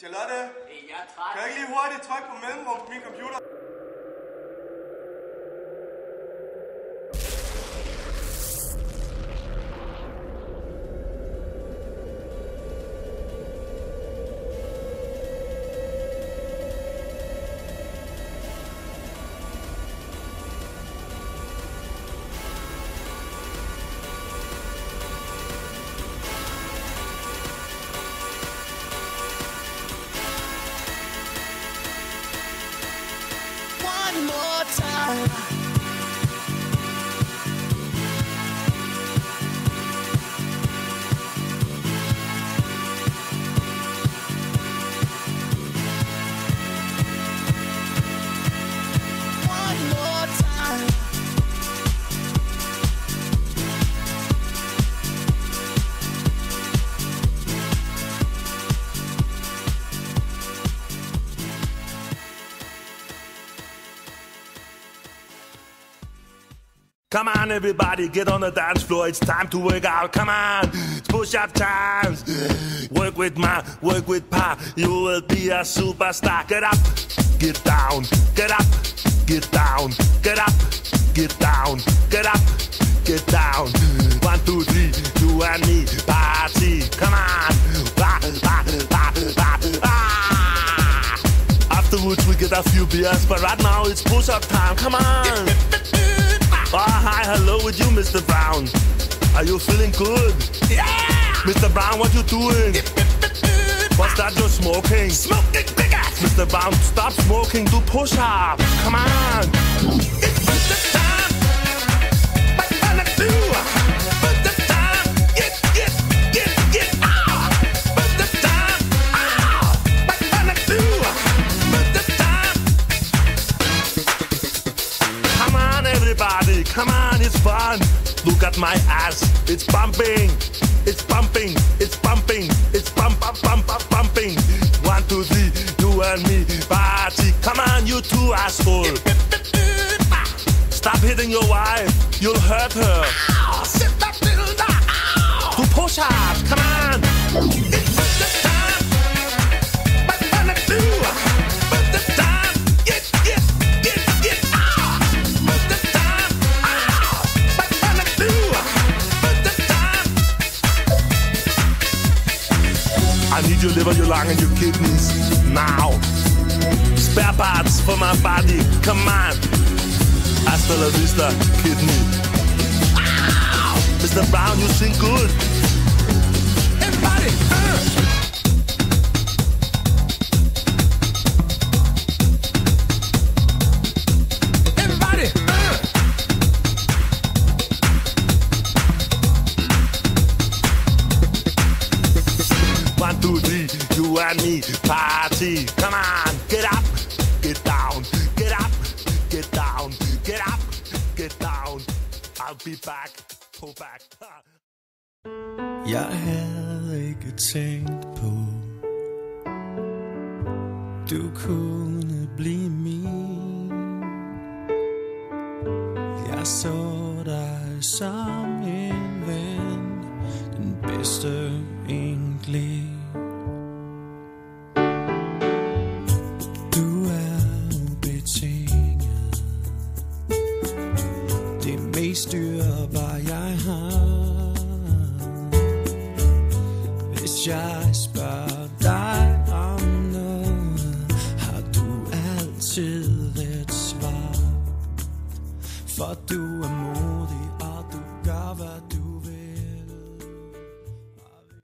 Charlotte? Jeg er træt. Kan jeg ikke lige hurtigt trykke på mellemrum på min computer? One more time. One more time. Come on, everybody, get on the dance floor. It's time to work out. Come on, it's push-up times. Work with Pa. You will be a superstar. Get up, get down, get up, get down, get up, get down, get up, get down. 1, 2, 3, you and me, party. Come on, ba, ba, ba, ba, ah. Afterwards we get a few beers, but right now it's push-up time. Come on. Oh, hi, hello with you, Mr. Brown. Are you feeling good? Yeah! Mr. Brown, what you doing? What's that you're smoking? Smoking cigarettes. Mr. Brown, stop smoking, do push-up. Come on. It's the time. What you wanna do? Put the time. Get out. Put the time. Ow. What you wanna do? Put the time. Come on, everybody. Come on, it's fun. Look at my ass. It's bumping. It's pumping. It's pumping. It's pumping. 1, 2, 3, you and me, party. Come on, you two asshole. Stop hitting your wife. You'll hurt her. Ow. Sit that little down. Ow. Do push-ups. Come on. It's the time. What you wanna do? Put the time. Get out. Put the time. Ow. What you wanna do? Put the time. I need your liver, your lung, and your kidneys now. Spare parts for my body. Come on. Hasta la vista, kidney. Ow. Mr. Brown, you sing good. Everybody. Everybody. 1, 2, 3, you and me, party. Come on, get up, get down, get up, get down, get up, get down. I'll be back, go back. Jeg havde ikke tænkt på, du kunne blive min. Jeg så dig som en ven, den bedste egentlig. Du er ubetinget, det mest dyrebare jeg har. Hvis jeg spørger dig om noget, har du altid et svar. For du er